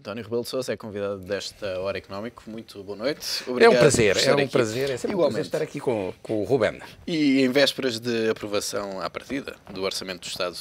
António Rebelo de Sousa é convidado desta Hora Económico. Muito boa noite. É Obrigado um prazer, por é estar um aqui. prazer, é sempre um prazer estar aqui com o Ruben. E em vésperas de aprovação à partida do Orçamento do Estado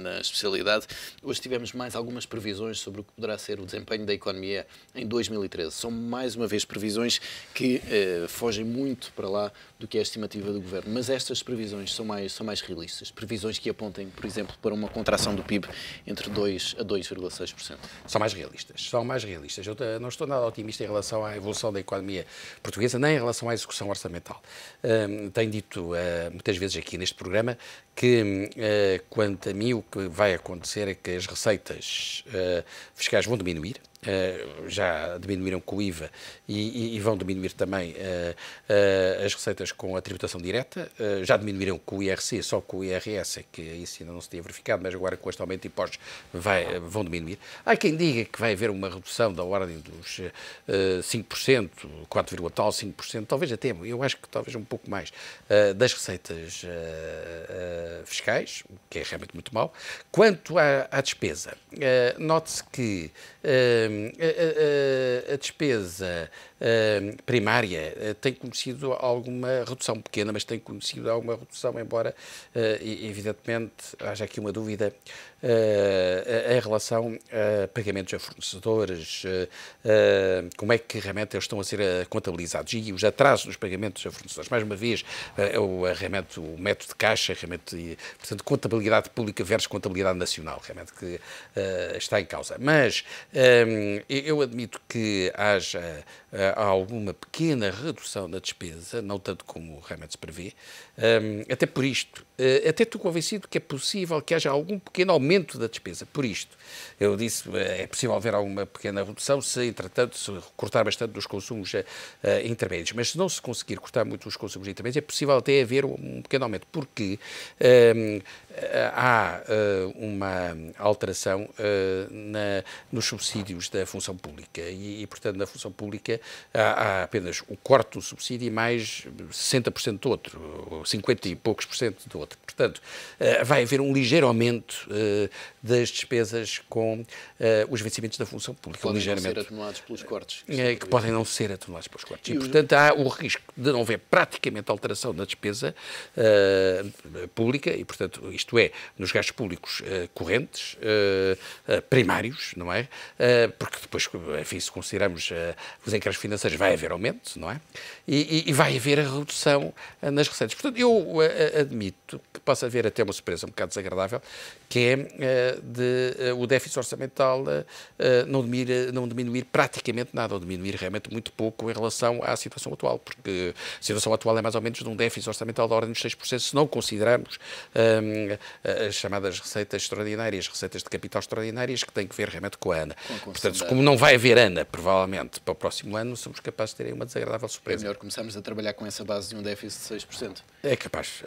na especialidade, hoje tivemos mais algumas previsões sobre o que poderá ser o desempenho da economia em 2013. São mais uma vez previsões que fogem muito para lá do que é a estimativa do Governo, mas estas previsões são mais realistas. Previsões que apontem, por exemplo, para uma contração do PIB entre 2% a 2,6%. São mais realistas. Eu não estou nada otimista em relação à evolução da economia portuguesa, nem em relação à execução orçamental. Tenho dito muitas vezes aqui neste programa que, quanto a mim, o que vai acontecer é que as receitas fiscais vão diminuir. Já diminuíram com o IVA e vão diminuir também as receitas com a tributação direta, já diminuíram com o IRC, só com o IRS, que isso ainda não se tinha verificado, mas agora com este aumento de impostos vão diminuir. Há quem diga que vai haver uma redução da ordem dos 5%, 4, tal, 5%, talvez até, eu acho que talvez um pouco mais, das receitas fiscais, o que é realmente muito mau. Quanto à despesa, note-se que a despesa primária tem conhecido alguma redução pequena, mas tem conhecido alguma redução, embora, evidentemente, haja aqui uma dúvida em relação a pagamentos a fornecedores, como é que realmente eles estão a ser contabilizados e os atrasos dos pagamentos a fornecedores. Mais uma vez, o método de caixa, portanto, contabilidade pública versus contabilidade nacional, realmente, que está em causa. Mas eu admito que haja alguma pequena redução na despesa, não tanto como realmente se prevê, até por isto. Até estou convencido que é possível que haja algum pequeno aumento da despesa. Por isto, eu disse, é possível haver alguma pequena redução se, entretanto, se cortar bastante dos consumos intermédios. Mas se não se conseguir cortar muito os consumos intermédios, é possível até haver um pequeno aumento, porque há uma alteração nos subsídios da função pública e, portanto, na função pública há apenas o corte do subsídio e mais 60% do outro, ou 50 e poucos por cento do outro. Portanto, vai haver um ligeiro aumento das despesas com os vencimentos da função pública. Podem não ser atenuados pelos cortes. Que podem não ser atenuados pelos cortes. E, portanto, há o risco de não haver praticamente alteração na despesa pública e, portanto, isto é, nos gastos públicos correntes, primários, não é? Porque depois, enfim, se considerarmos os encargos financeiros, vai haver aumento, não é? E vai haver a redução nas receitas. Portanto, eu admito que possa haver até uma surpresa um bocado desagradável, que é o déficit orçamental não diminuir praticamente nada, ou diminuir realmente muito pouco em relação à situação atual, porque a situação atual é mais ou menos de um déficit orçamental da ordem dos 6%, se não considerarmos as chamadas receitas extraordinárias, receitas de capital extraordinárias, que têm que ver realmente com a ANA. Portanto, como não vai haver ANA, provavelmente, para o próximo ano, somos capazes de ter aí uma desagradável surpresa. É melhor começarmos a trabalhar com essa base de um déficit de 6%. É capaz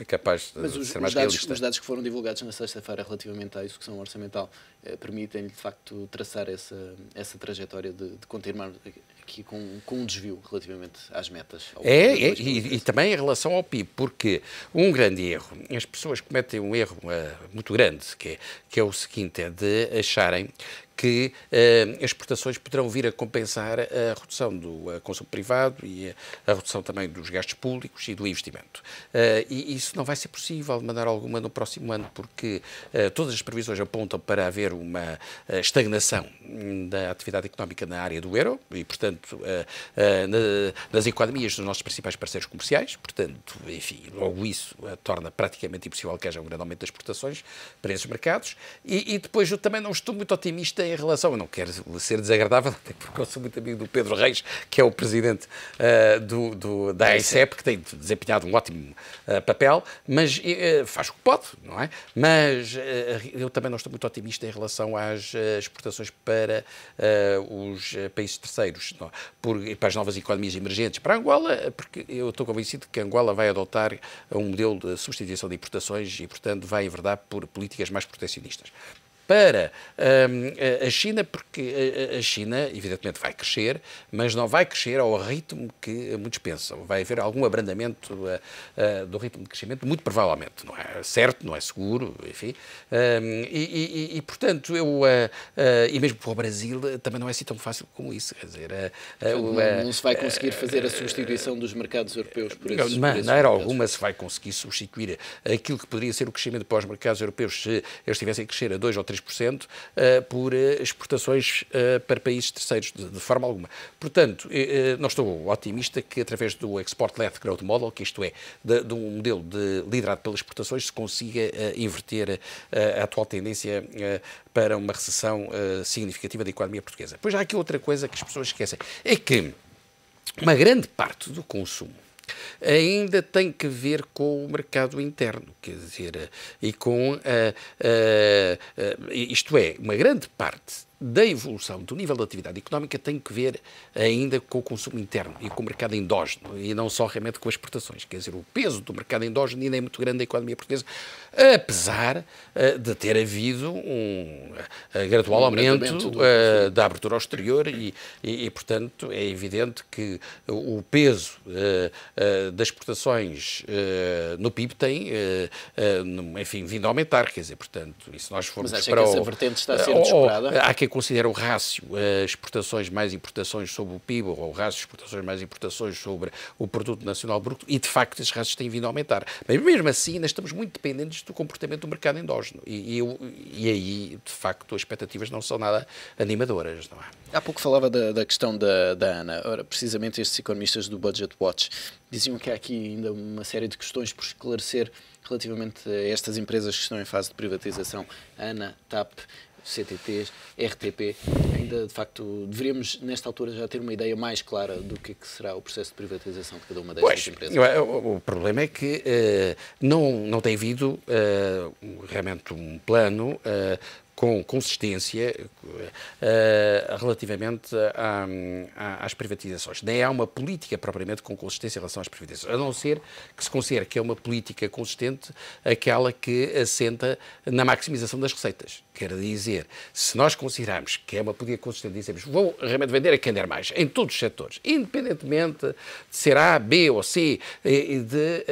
de ser mais realista. Os dados que foram divulgados na sexta-feira relativamente à execução orçamental permitem, de facto, traçar essa trajetória de continuar aqui com um desvio relativamente às metas. E também em relação ao PIB, porque um grande erro, as pessoas cometem um erro muito grande, que é o seguinte, é de acharem que as exportações poderão vir a compensar a redução do consumo privado e a redução também dos gastos públicos e do investimento. E isso não vai ser possível de maneira alguma no próximo ano, porque todas as previsões apontam para haver uma estagnação da atividade económica na área do euro e, portanto, nas economias dos nossos principais parceiros comerciais. Portanto, enfim, logo isso torna praticamente impossível que haja um grande aumento das exportações para esses mercados. E depois eu também não estou muito otimista em relação, eu não quero ser desagradável, até porque eu sou muito amigo do Pedro Reis, que é o presidente da AICEP, que tem desempenhado um ótimo papel, mas faz o que pode, não é? Mas eu também não estou muito otimista em relação às exportações para os países terceiros, não? Para as novas economias emergentes, para Angola, porque eu estou convencido que Angola vai adotar um modelo de substituição de importações e, portanto, vai enverdar por políticas mais protecionistas. para a China, porque a China, evidentemente, vai crescer, mas não vai crescer ao ritmo que muitos pensam. Vai haver algum abrandamento do ritmo de crescimento, muito provavelmente. Não é certo, não é seguro, enfim. Portanto, e mesmo para o Brasil também não é assim tão fácil como isso. Quer dizer, não se vai conseguir fazer a substituição dos mercados europeus por esses, de maneira alguma se vai conseguir substituir aquilo que poderia ser o crescimento para os mercados europeus se eles tivessem a crescer a 2 ou 3% por exportações para países terceiros, de forma alguma. Portanto, não estou otimista que através do Export-Led Growth Model, que isto é, de um modelo liderado pelas exportações, se consiga inverter a atual tendência para uma recessão significativa da economia portuguesa. Pois há aqui outra coisa que as pessoas esquecem, é que uma grande parte do consumo ainda tem que ver com o mercado interno, quer dizer, e com, isto é, uma grande parte da evolução do nível de atividade económica tem que ver ainda com o consumo interno e com o mercado endógeno, e não só realmente com as exportações. Quer dizer, o peso do mercado endógeno ainda é muito grande na economia portuguesa, apesar de ter havido um gradual aumento da abertura ao exterior e, portanto, é evidente que o peso das exportações no PIB tem, enfim, vindo a aumentar. Quer dizer, portanto, e se nós formos para que essa vertente está a ser descurada? Há quem considere o rácio exportações mais importações sobre o PIB, ou o rácio exportações mais importações sobre o produto nacional bruto, e de facto esses rácios têm vindo a aumentar. Mas mesmo assim ainda estamos muito dependentes do comportamento do mercado endógeno e aí de facto as expectativas não são nada animadoras, não é? Há pouco falava da questão da ANA. Ora, precisamente estes economistas do Budget Watch diziam que há aqui ainda uma série de questões por esclarecer relativamente a estas empresas que estão em fase de privatização, ANA, TAP, CTTs, RTP. Ainda, de facto, deveríamos, nesta altura, já ter uma ideia mais clara do que será o processo de privatização de cada uma destas empresas. O problema é que não tem havido realmente um plano com consistência relativamente às privatizações. Nem há uma política propriamente com consistência em relação às privatizações, a não ser que se considere que é uma política consistente aquela que assenta na maximização das receitas. Quer dizer, se nós considerarmos que é uma política consistente, dizemos vou realmente vender a quem der mais, em todos os setores, independentemente de ser A, B ou C, e de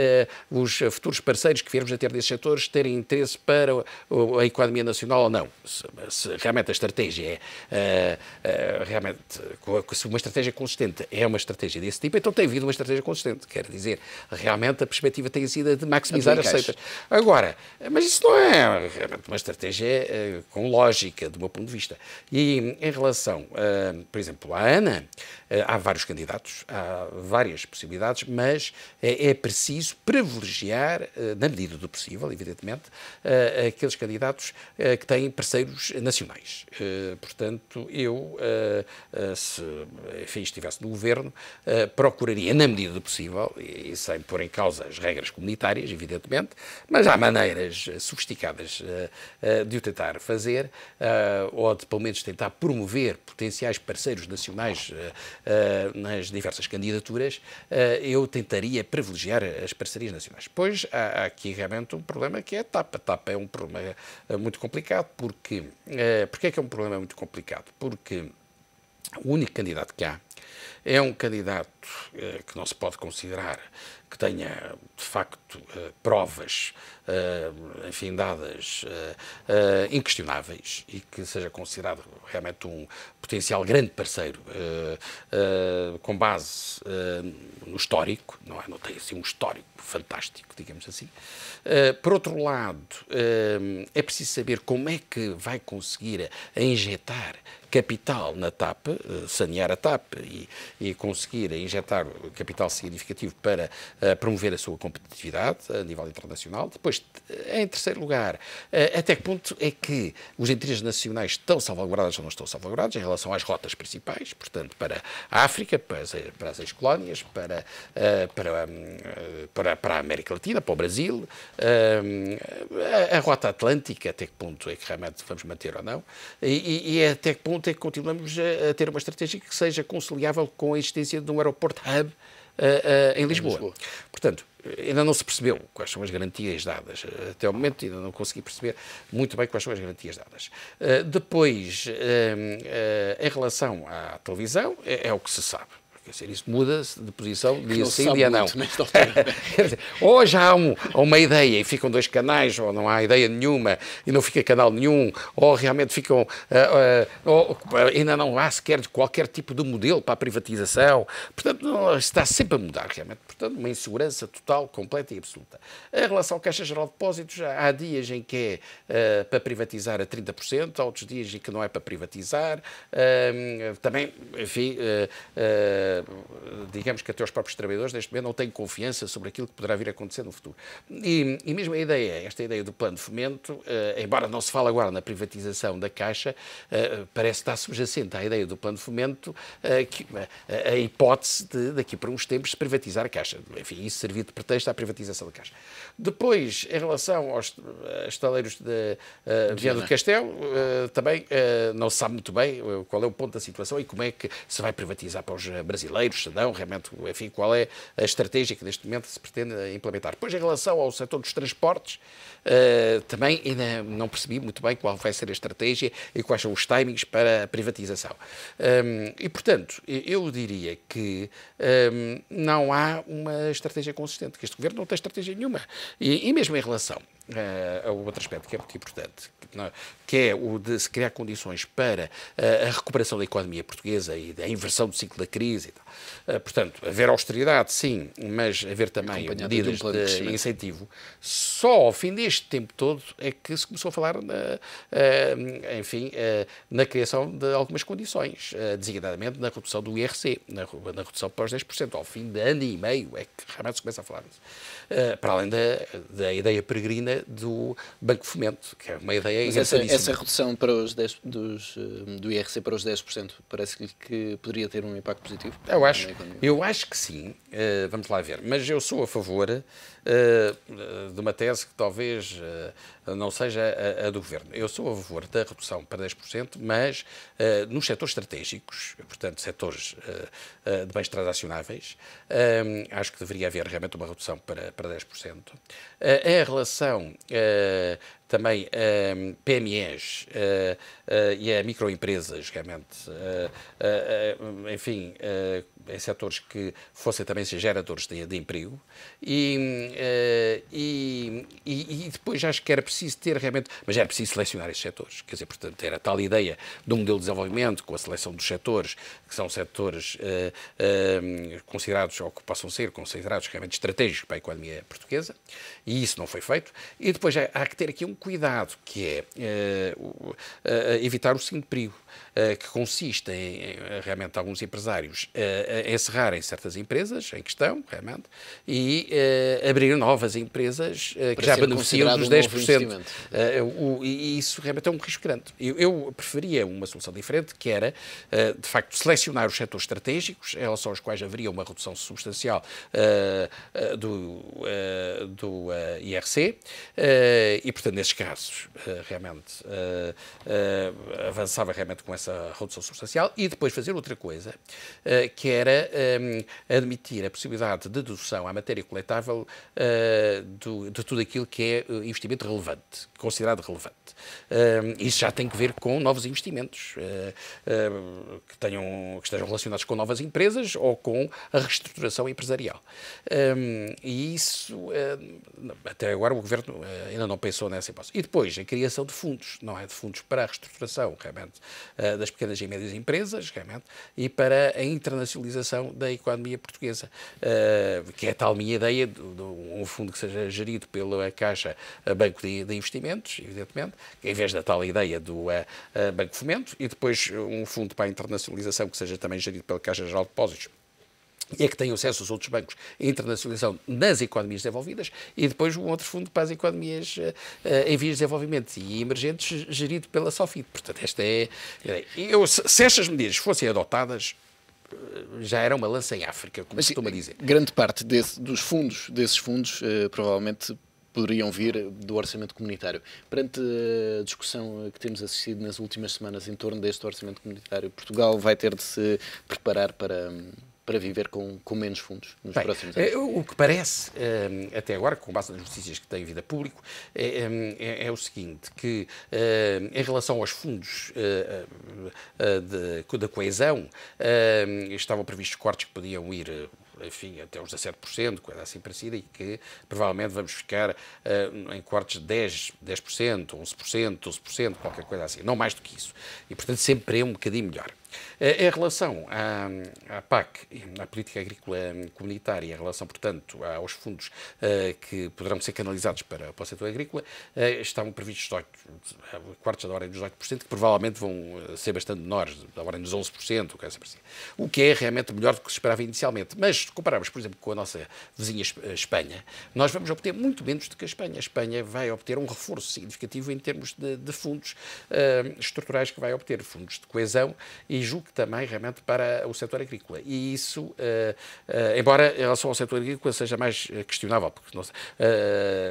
os futuros parceiros que viermos a ter desses setores terem interesse para a economia nacional ou não. Se realmente a estratégia realmente, se uma estratégia consistente é uma estratégia desse tipo, então tem havido uma estratégia consistente. Quer dizer, realmente a perspectiva tem sido a de maximizar as receitas. Agora, mas isso não é realmente uma estratégia com lógica, do meu ponto de vista. E em relação, por exemplo, à ANA, há vários candidatos, há várias possibilidades, mas é preciso privilegiar, na medida do possível, evidentemente, aqueles candidatos que têm parceiros nacionais. Portanto, eu, se enfim, estivesse no governo, procuraria, na medida do possível, e sem pôr em causa as regras comunitárias, evidentemente, mas há maneiras sofisticadas de o tentar fazer, ou de, pelo menos, tentar promover potenciais parceiros nacionais nas diversas candidaturas, eu tentaria privilegiar as parcerias nacionais. Pois há aqui realmente um problema que é a TAP. A TAP é um problema muito complicado, porque é que é um problema muito complicado? Porque o único candidato que há é um candidato que não se pode considerar que tenha, de facto, provas, enfim, dadas inquestionáveis e que seja considerado realmente um potencial grande parceiro com base no histórico, não tem assim um histórico fantástico, digamos assim. Por outro lado, é preciso saber como é que vai conseguir injetar capital na TAP, sanear a TAP e conseguir injetar capital significativo para promover a sua competitividade a nível internacional. Depois, em terceiro lugar, até que ponto é que os interesses nacionais estão salvaguardados ou não estão salvaguardados em relação às rotas principais, portanto, para a África, para as ex-colónias, para a América Latina, para o Brasil, a rota atlântica, até que ponto é que realmente vamos manter ou não, e até que ponto é que continuamos a ter uma estratégia que seja conciliável com a existência de um aeroporto hub em Lisboa. Portanto, ainda não se percebeu quais são as garantias dadas. Até ao momento ainda não consegui perceber muito bem quais são as garantias dadas. Depois, em relação à televisão, é o que se sabe. Quer dizer, isso muda-se de posição dia sim, dia não. Quer dizer, ou já há uma ideia e ficam 2 canais, ou não há ideia nenhuma e não fica canal nenhum, ou realmente ficam... ou ainda não há sequer qualquer tipo de modelo para a privatização. Portanto, está sempre a mudar, realmente. Portanto, uma insegurança total, completa e absoluta. Em relação à Caixa Geral de Depósitos, há dias em que é para privatizar a 30%, há outros dias em que não é para privatizar. Também, enfim... digamos que até os próprios trabalhadores neste momento não têm confiança sobre aquilo que poderá vir a acontecer no futuro. E mesmo esta ideia do plano de fomento, embora não se fale agora na privatização da Caixa, parece estar subjacente à ideia do plano de fomento a hipótese de, daqui por uns tempos, se privatizar a Caixa. Enfim, isso servir de pretexto à privatização da Caixa. Depois, em relação aos estaleiros de Viana do Castelo, também não se sabe muito bem qual é o ponto da situação e como é que se vai privatizar para os brasileiros, se não, realmente, enfim, qual é a estratégia que neste momento se pretende implementar. Depois, em relação ao setor dos transportes, também ainda não percebi muito bem qual vai ser a estratégia e quais são os timings para a privatização. E, portanto, eu diria que não há uma estratégia consistente, que este governo não tem estratégia nenhuma. E mesmo em relação a outro aspecto que é muito importante, que é o de se criar condições para a recuperação da economia portuguesa e da inversão do ciclo da crise e tal. Portanto, haver austeridade, sim, mas haver também medidas de incentivo. Só ao fim deste tempo todo é que se começou a falar na criação de algumas condições, designadamente na redução do IRC, na redução para os 10%. Ao fim de ano e meio é que realmente se começa a falar disso. Para além da ideia peregrina do Banco de Fomento, que é uma ideia engraçadíssima. Essa redução para os 10, do IRC para os 10% parece-lhe que poderia ter um impacto positivo? Eu acho que sim. Vamos lá ver. Mas eu sou a favor de uma tese que talvez não seja a do Governo. Eu sou a favor da redução para 10%, mas nos setores estratégicos, portanto, setores de bens transacionáveis, acho que deveria haver realmente uma redução para 10%. Em relação também a PMEs e a microempresas, realmente, enfim, em setores que fossem também geradores de emprego. E depois acho que era preciso ter realmente, mas era preciso selecionar esses setores, quer dizer, portanto, ter a tal ideia de um modelo de desenvolvimento com a seleção dos setores, que são setores considerados, ou que possam ser considerados realmente estratégicos para a economia portuguesa, e isso não foi feito. E depois há que ter aqui um cuidado, que é evitar o seguinte perigo, que consiste em realmente alguns empresários encerrarem certas empresas em questão, realmente, e abrir novas empresas que já beneficiam dos 10%. E isso realmente é um risco grande. Eu preferia uma solução diferente, que era, de facto, selecionar os setores estratégicos, em relação aos quais haveria uma redução substancial do IRC, e, portanto, nesses casos, realmente, avançava realmente com essa redução substancial, e depois fazer outra coisa, que era admitir a possibilidade de dedução à matéria coletável de tudo aquilo que é investimento relevante, considerado relevante. Isso já tem que ver com novos investimentos que estejam relacionados com novas empresas ou com a reestruturação empresarial. E isso, até agora, o Governo ainda não pensou nessa hipótese. E depois, a criação de fundos, não é? De fundos para a reestruturação, realmente, das pequenas e médias empresas, realmente, e para a internacionalização da economia portuguesa, que é a tal minha ideia de um fundo que seja gerido pela Caixa Banco de Investimentos, evidentemente, em vez da tal ideia do Banco de Fomento, e depois um fundo para a internacionalização que seja também gerido pela Caixa Geral de Depósitos, e é que tem acesso aos outros bancos, a internacionalização nas economias desenvolvidas, e depois um outro fundo para as economias em vias de desenvolvimento e emergentes, gerido pela SOFID. Portanto, se estas medidas fossem adotadas, já era uma lança em África, como se costuma dizer. Grande parte desses fundos, provavelmente poderiam vir do orçamento comunitário. Perante a discussão que temos assistido nas últimas semanas em torno deste orçamento comunitário, Portugal vai ter de se preparar para para viver com menos fundos nos próximos anos? O que parece, até agora, com base nas notícias que têm vindo a público, é o seguinte, que em relação aos fundos da coesão, estavam previstos cortes que podiam ir, enfim, até os 17%, coisa assim parecida, e que provavelmente vamos ficar em cortes de 10%, 11%, 12%, qualquer coisa assim, não mais do que isso. E, portanto, sempre é um bocadinho melhor. Em relação à PAC, à Política Agrícola Comunitária, em relação, portanto, aos fundos que poderão ser canalizados para o setor agrícola, estavam previstos cortes da ordem dos 8%, que provavelmente vão ser bastante menores, da ordem dos 11%, o que é realmente melhor do que se esperava inicialmente. Mas, se compararmos, por exemplo, com a nossa vizinha Espanha, nós vamos obter muito menos do que a Espanha. A Espanha vai obter um reforço significativo em termos de fundos estruturais que vai obter, fundos de coesão, e julgo que também realmente para o setor agrícola. E isso, embora em relação ao setor agrícola seja mais questionável, porque não sei,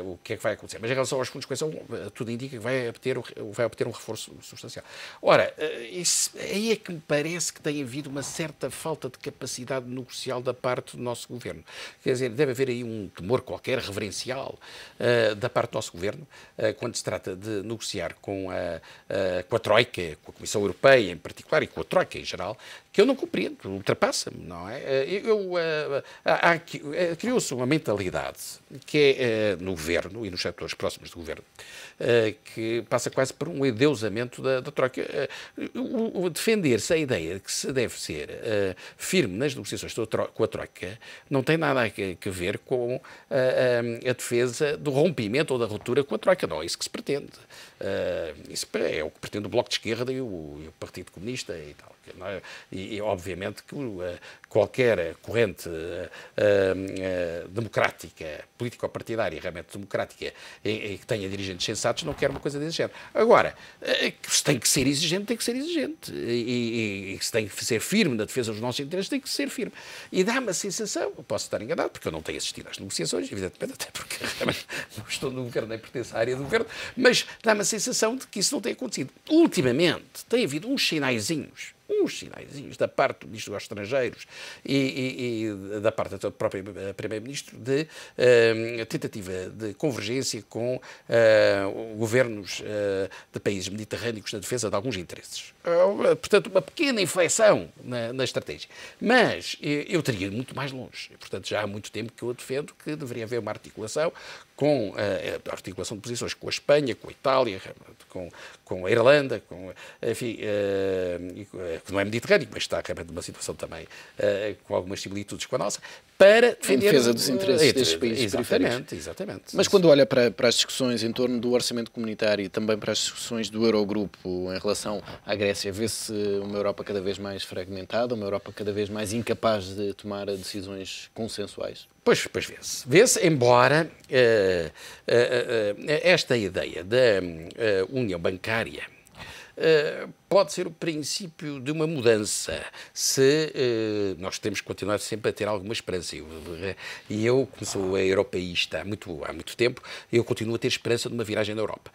o que é que vai acontecer. Mas em relação aos fundos de coesão, tudo indica que vai obter um reforço substancial. Ora, isso, aí é que me parece que tem havido uma certa falta de capacidade negocial da parte do nosso governo. Quer dizer, deve haver aí um temor qualquer reverencial da parte do nosso governo quando se trata de negociar com a Troika, com a Comissão Europeia em particular e com a Troika em geral, que eu não compreendo, ultrapassa-me, não é? Criou-se uma mentalidade que é no governo e nos setores próximos do governo, que passa quase por um endeusamento da Troika. Defender-se a ideia de que se deve ser firme nas negociações com a Troika não tem nada a ver com a defesa do rompimento ou da ruptura com a Troika. Não é isso que se pretende. Isso é o que pretende o Bloco de Esquerda e o Partido Comunista e tal. E obviamente que qualquer corrente democrática, político-partidária, realmente democrática, que tenha dirigentes sensatos, não quer uma coisa desse género. Agora, se tem que ser exigente, tem que ser exigente. E se tem que ser firme na defesa dos nossos interesses, tem que ser firme. E dá-me a sensação, posso estar enganado, porque eu não tenho assistido às negociações, evidentemente, até porque realmente não estou no governo, nem pertenço à área do governo, mas dá-me a sensação de que isso não tem acontecido. Ultimamente, tem havido uns sinaizinhos da parte do Ministro dos Estrangeiros e da parte do próprio Primeiro-Ministro de tentativa de convergência com governos de países mediterrâneos na defesa de alguns interesses. Portanto, uma pequena inflexão na estratégia. Mas eu teria ido muito mais longe. Portanto, já há muito tempo que eu defendo que deveria haver uma articulação com a articulação de posições com a Espanha, com a Itália, com a Irlanda, enfim, que não é mediterrâneo, mas está realmente numa situação também com algumas similitudes com a nossa, para defender a defesa dos interesses destes países periféricos. Exatamente. Mas quando olha para as discussões em torno do orçamento comunitário e também para as discussões do Eurogrupo em relação à Grécia, vê-se uma Europa cada vez mais fragmentada, uma Europa cada vez mais incapaz de tomar decisões consensuais? Pois vê-se. Vê-se, embora esta ideia da União Bancária pode ser o princípio de uma mudança, se nós temos que continuar sempre a ter alguma esperança. E eu, como sou europeísta há muito tempo, eu continuo a ter esperança de uma viragem na Europa.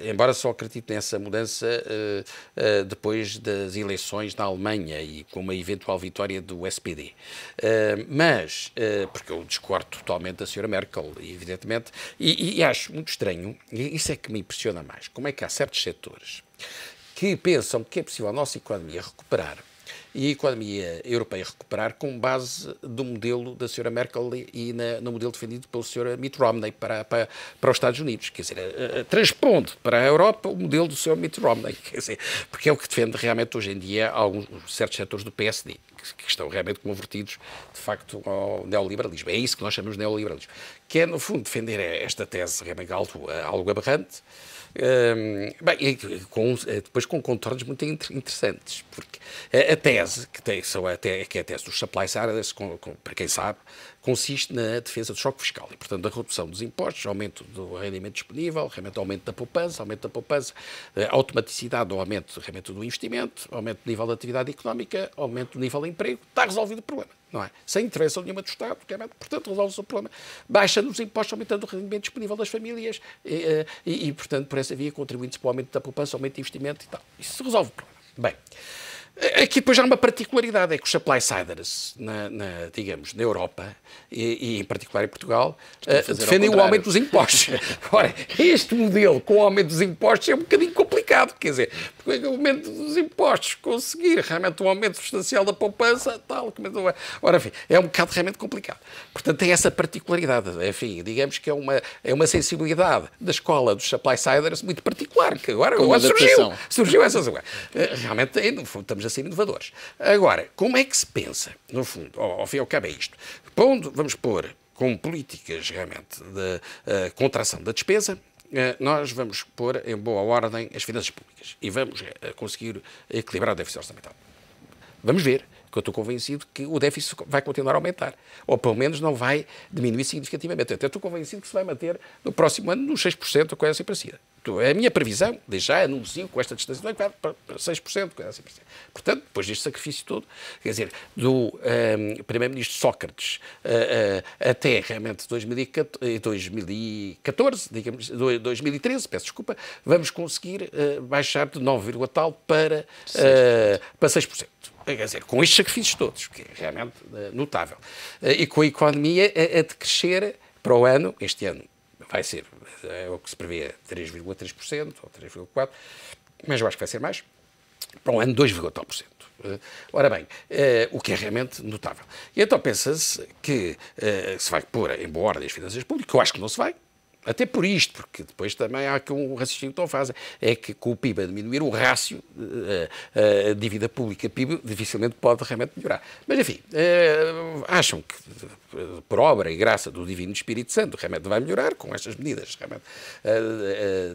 Embora só acredite nessa mudança depois das eleições na Alemanha e com uma eventual vitória do SPD. Mas, porque eu discordo totalmente da Sra. Merkel, evidentemente, e acho muito estranho, e isso é que me impressiona mais, como é que há certos setores que pensam que é possível a nossa economia recuperar e a economia europeia recuperar com base do modelo da Sra. Merkel e no modelo defendido pelo Sr. Mitt Romney para os Estados Unidos. Quer dizer, transpondo para a Europa o modelo do Sr. Mitt Romney. Quer dizer, porque é o que defende realmente hoje em dia certos setores do PSD, que estão realmente convertidos, de facto, ao neoliberalismo. É isso que nós chamamos de neoliberalismo. Que é, no fundo, defender esta tese realmente algo aberrante, depois com contornos muito interessantes, porque a tese, que é a tese dos supply sides, para quem sabe, consiste na defesa do choque fiscal e, portanto, da redução dos impostos, aumento do rendimento disponível, realmente aumento da poupança, automaticidade do aumento do investimento, aumento do nível de atividade económica, aumento do nível de emprego, está resolvido o problema. Não é? Sem intervenção nenhuma do Estado, portanto, resolve-se o problema. Baixando os impostos, aumentando o rendimento disponível das famílias portanto, por essa via, contribuindo-se para o aumento da poupança, aumento de investimento e tal. Isso resolve o problema. Bem, Aqui depois há uma particularidade, é que os supply-siders, digamos, na Europa, e em particular em Portugal, defendem o aumento dos impostos. Ora, este modelo com o aumento dos impostos é um bocadinho complicado, quer dizer, porque o aumento dos impostos, conseguir realmente um aumento substancial da poupança, tal, ora, enfim, é um bocado realmente complicado. Portanto, tem essa particularidade, enfim, digamos que é uma sensibilidade da escola dos supply-siders muito particular, que agora surgiu essa... Realmente, no fundo, estamos a ser inovadores. Agora, como é que se pensa, no fundo, ao fim e ao cabo é isto, vamos pôr como políticas realmente de contração da despesa, nós vamos pôr em boa ordem as finanças públicas e vamos conseguir equilibrar o déficit orçamental. Vamos ver, que eu estou convencido que o déficit vai continuar a aumentar, ou pelo menos não vai diminuir significativamente. Até estou convencido que se vai manter no próximo ano nos 6%, ou coisa assim parecida. A minha previsão, desde já anuncio com esta distância, vai para 6%, coisa assim parecida. Portanto, depois deste sacrifício todo, quer dizer, do primeiro-ministro Sócrates até realmente 2014, digamos, 2013, peço desculpa, vamos conseguir baixar de 9, tal para 6%. Quer dizer, com estes sacrifícios todos, que é realmente notável. E com a economia a decrescer para o ano, este ano vai ser, é o que se prevê, 3,3% ou 3,4%, mas eu acho que vai ser mais, para o ano 2,tal%. Ora bem, o que é realmente notável. E então pensa-se que se vai pôr em boa ordem as finanças públicas, que eu acho que não se vai. Até por isto, porque depois também há aqui um raciocínio que não fazem, é que com o PIB a diminuir, o rácio dívida pública-PIB dificilmente pode realmente melhorar. Mas, enfim, acham que por obra e graça do Divino Espírito Santo realmente vai melhorar com estas medidas realmente,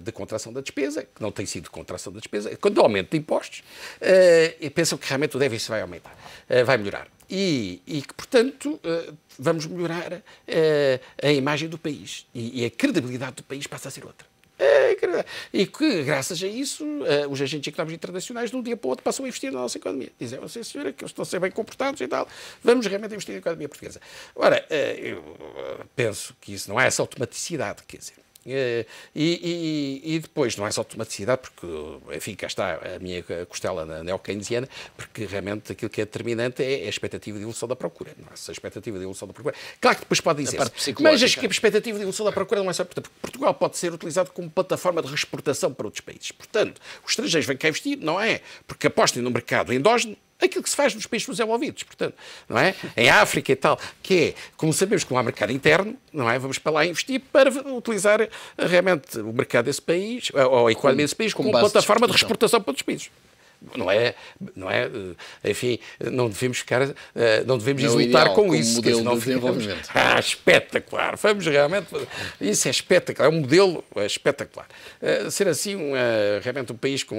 de contração da despesa, que não tem sido contração da despesa, quando aumento de impostos, e pensam que realmente o déficit vai aumentar, vai melhorar. E que, portanto, vamos melhorar a imagem do país. E a credibilidade do país passa a ser outra. E que, graças a isso, os agentes económicos internacionais, de um dia para o outro, passam a investir na nossa economia. Dizem, sim, senhora, que eles estão a ser bem comportados e tal, vamos realmente investir na economia portuguesa. Ora, eu penso que isso não é essa automaticidade, quer dizer. E depois não é só automaticidade, porque, enfim, cá está a minha costela neo-keynesiana, porque realmente aquilo que é determinante é a expectativa de evolução da procura. Não é a expectativa de evolução da procura. Claro que depois pode dizer, mas a expectativa de evolução da procura não é só porque Portugal pode ser utilizado como plataforma de exportação para outros países. Portanto, os estrangeiros vêm cá investir, não é porque apostem no mercado endógeno, aquilo que se faz nos países desenvolvidos, portanto, não é? Em África e tal, que é, como sabemos que não há mercado interno, não é? Vamos para lá investir para utilizar realmente o mercado desse país, ou a economia desse país, como plataforma de exportação para outros países. Não é, enfim, não devemos exultar com isso. Modelo de desenvolvimento. Espetacular, vamos realmente, isso é espetacular, é um modelo espetacular. Ser assim, realmente um país que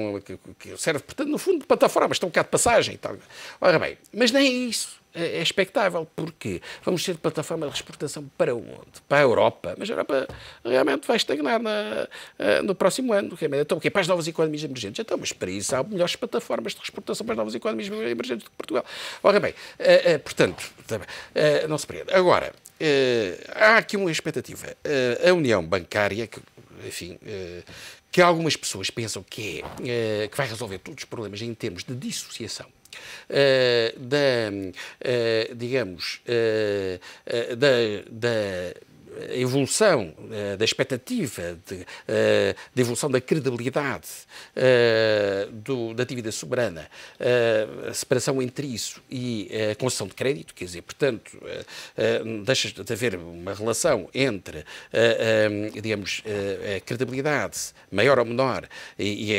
serve, portanto, no fundo, de plataformas, estão cá de passagem e tal. Ora bem, mas nem é isso. É expectável, porque vamos ser de plataforma de exportação para onde? Para a Europa, mas a Europa realmente vai estagnar no próximo ano. Então, o quê? Para as novas economias emergentes? Então, mas para isso há melhores plataformas de exportação para as novas economias emergentes do que Portugal. Ora bem, portanto, não se perde. Agora, há aqui uma expectativa. A União Bancária, que, enfim... que algumas pessoas pensam que vai resolver todos os problemas em termos de dissociação da evolução, da expectativa de evolução da credibilidade da dívida soberana, a separação entre isso e a concessão de crédito, quer dizer, portanto, deixa de haver uma relação entre, digamos, a credibilidade maior ou menor e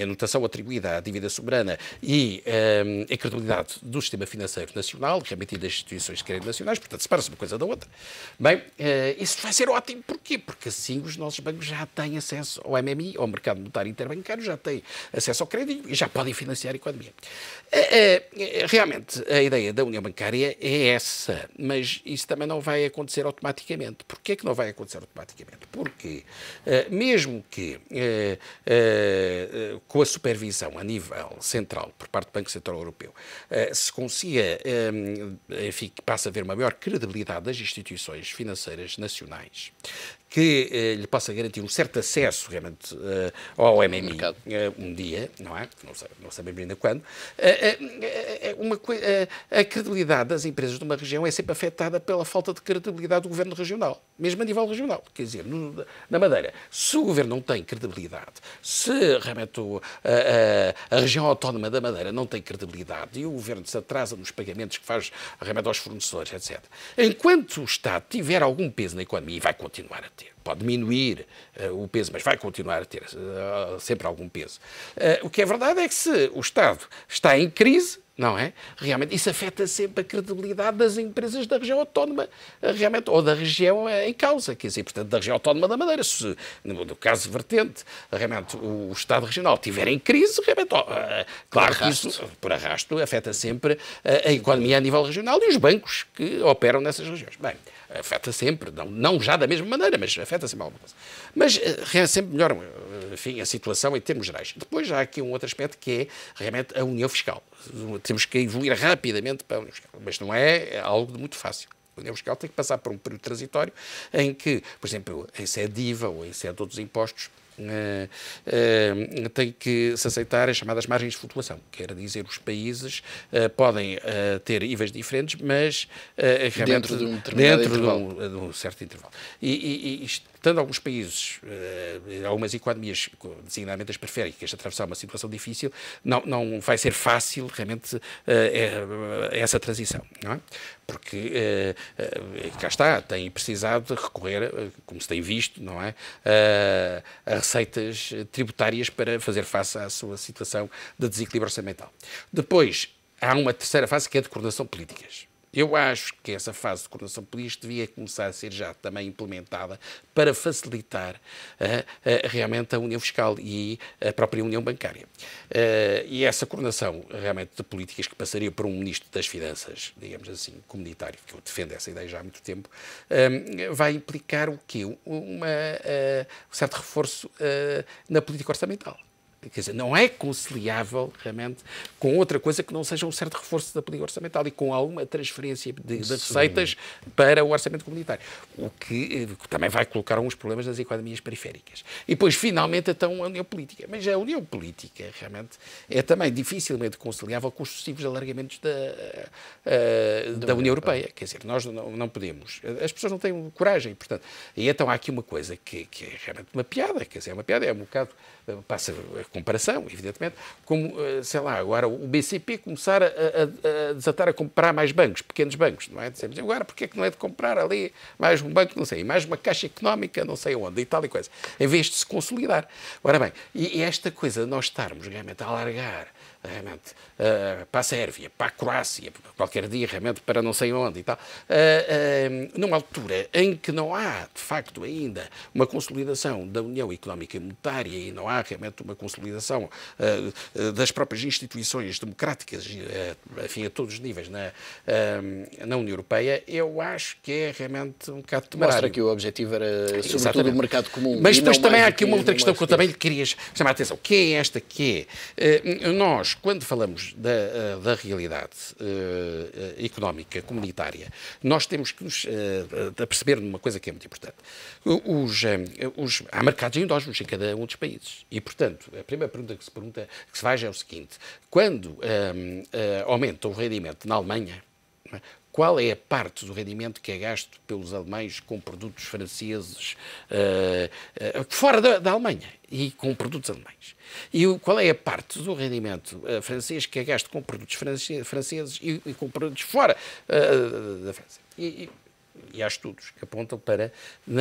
a notação atribuída à dívida soberana e a credibilidade do sistema financeiro nacional, realmente das instituições de crédito nacionais, portanto, separa-se uma coisa da outra. Bem, isso vai ser ótimo. Porquê? Porque assim os nossos bancos já têm acesso ao MMI, ao mercado monetário interbancário, já têm acesso ao crédito e já podem financiar a economia. Realmente, a ideia da União Bancária é essa, mas isso também não vai acontecer automaticamente. Porquê que não vai acontecer automaticamente? Porque, mesmo que com a supervisão a nível central, por parte do Banco Central Europeu, se consiga, enfim, que passe a haver uma maior credibilidade das instituições financeiras nacionais, que lhe possa garantir um certo acesso realmente ao MMI um dia, não é? Não sabemos ainda quando. A credibilidade das empresas de uma região é sempre afetada pela falta de credibilidade do governo regional, mesmo a nível regional. Quer dizer, na Madeira, se o governo não tem credibilidade, se realmente a região autónoma da Madeira não tem credibilidade e o governo se atrasa nos pagamentos que faz realmente aos fornecedores, etc. Enquanto o Estado tiver algum peso na economia, e vai continuar a ter, pode diminuir o peso, mas vai continuar a ter sempre algum peso. O que é verdade é que se o Estado está em crise, não é? Realmente, isso afeta sempre a credibilidade das empresas da região autónoma, realmente, ou da região em causa, quer dizer, portanto, da região autónoma da Madeira. Se, no caso vertente, realmente, o Estado regional estiver em crise, realmente, claro que isso, por arrasto, afeta sempre a economia a nível regional e os bancos que operam nessas regiões. Bem, afeta sempre, não já da mesma maneira, mas afeta sempre alguma coisa. Mas é sempre melhor, enfim, a situação em termos gerais. Depois há aqui um outro aspecto que é realmente a união fiscal. Temos que evoluir rapidamente para a união fiscal, mas não é algo de muito fácil. A união fiscal tem que passar por um período transitório em que, por exemplo, em sede de IVA ou em sede de outros impostos, tem que se aceitar as chamadas margens de flutuação, quer dizer, os países podem ter IVAs diferentes, mas dentro de um determinado intervalo. De um certo intervalo. E estando alguns países, algumas economias, designadamente as periféricas, a atravessar uma situação difícil, não vai ser fácil realmente essa transição, não é? Porque cá está, tem precisado de recorrer, como se tem visto, não é, a receitas tributárias para fazer face à sua situação de desequilíbrio orçamental. Depois, há uma terceira fase que é de coordenação de políticas. Eu acho que essa fase de coordenação política devia começar a ser já também implementada para facilitar realmente a união fiscal e a própria união bancária. E essa coordenação realmente de políticas que passaria por um ministro das Finanças, digamos assim, comunitário, que eu defendo essa ideia já há muito tempo, vai implicar o quê? Um certo reforço na política orçamental. Quer dizer, não é conciliável realmente com outra coisa que não seja um certo reforço da política orçamental e com alguma transferência de receitas para o orçamento comunitário, o que também vai colocar alguns problemas nas economias periféricas. E depois, finalmente, então, a união política. Mas a união política, realmente, é também dificilmente conciliável com os sucessivos alargamentos da União Europeia. Quer dizer, nós não podemos. As pessoas não têm coragem, portanto. E então há aqui uma coisa que é realmente uma piada, quer dizer, é uma piada, é um bocado, passa a comparação, evidentemente, como, sei lá, agora o BCP começar a desatar a comprar mais bancos, pequenos bancos, não é? Dizemos, agora porque é que não é de comprar ali mais um banco, não sei, mais uma caixa económica, não sei onde, e tal e coisa, em vez de se consolidar. Ora bem, e esta coisa de nós estarmos realmente a alargar realmente para a Sérvia, para a Croácia, qualquer dia realmente para não sei onde e tal, numa altura em que não há, de facto, ainda uma consolidação da União Económica e Monetária e não há realmente uma consolidação das próprias instituições democráticas, enfim, a todos os níveis na União Europeia, eu acho que é realmente um bocado temerário. Mostra que o objetivo era, sobretudo, o mercado comum. Mas depois também há aqui uma outra questão que eu também lhe queria chamar a atenção, que é esta, que é, nós, quando falamos da realidade económica comunitária, nós temos que nos perceber uma coisa que é muito importante. Há mercados endógenos em cada um dos países e, portanto, a primeira pergunta que se faz é o seguinte: quando aumenta o rendimento na Alemanha, qual é a parte do rendimento que é gasto pelos alemães com produtos franceses fora da Alemanha e com produtos alemães? E qual é a parte do rendimento francês que é gasto com produtos franceses e com produtos fora da França? E há estudos que apontam para,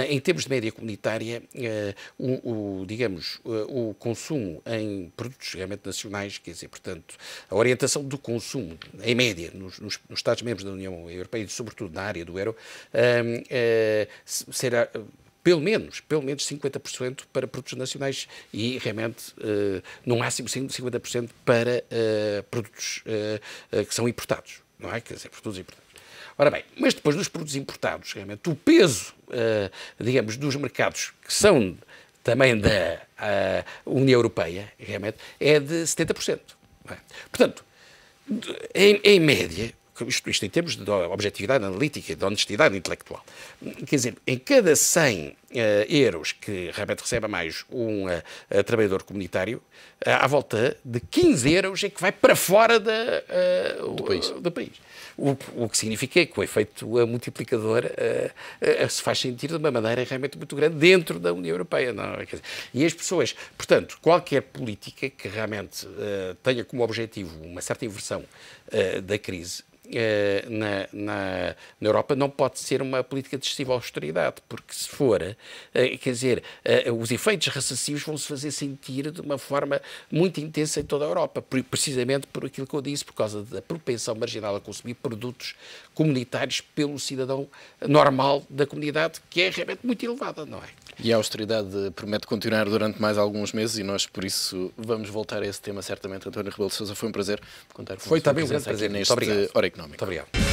em termos de média comunitária, digamos, o consumo em produtos realmente nacionais, quer dizer, portanto, a orientação do consumo, em média, nos Estados-membros da União Europeia, e sobretudo na área do euro, será pelo menos 50% para produtos nacionais e, realmente, no máximo 50% para produtos que são importados, não é? Quer dizer, produtos importados. Ora bem, mas depois dos produtos importados, realmente, o peso, digamos, dos mercados que são também da União Europeia, realmente, é de 70%. Não é? Portanto, em média, isto em termos de objetividade analítica e de honestidade intelectual. Quer dizer, em cada 100 euros que realmente recebe a mais um trabalhador comunitário, à volta de 15 euros é que vai para fora do país. O que significa que o efeito multiplicador se faz sentir de uma maneira realmente muito grande dentro da União Europeia. Não? Quer dizer, e as pessoas, portanto, qualquer política que realmente tenha como objetivo uma certa inversão da crise na Europa não pode ser uma política de excessiva austeridade, porque se for, quer dizer, os efeitos recessivos vão se fazer sentir de uma forma muito intensa em toda a Europa, precisamente por aquilo que eu disse, por causa da propensão marginal a consumir produtos comunitários pelo cidadão normal da comunidade, que é realmente muito elevada, não é? E a austeridade promete continuar durante mais alguns meses e nós, por isso, vamos voltar a esse tema certamente. António Rebelo de Sousa, foi um prazer contar com Foi também um grande prazer. neste Hora Económica. Muito obrigado.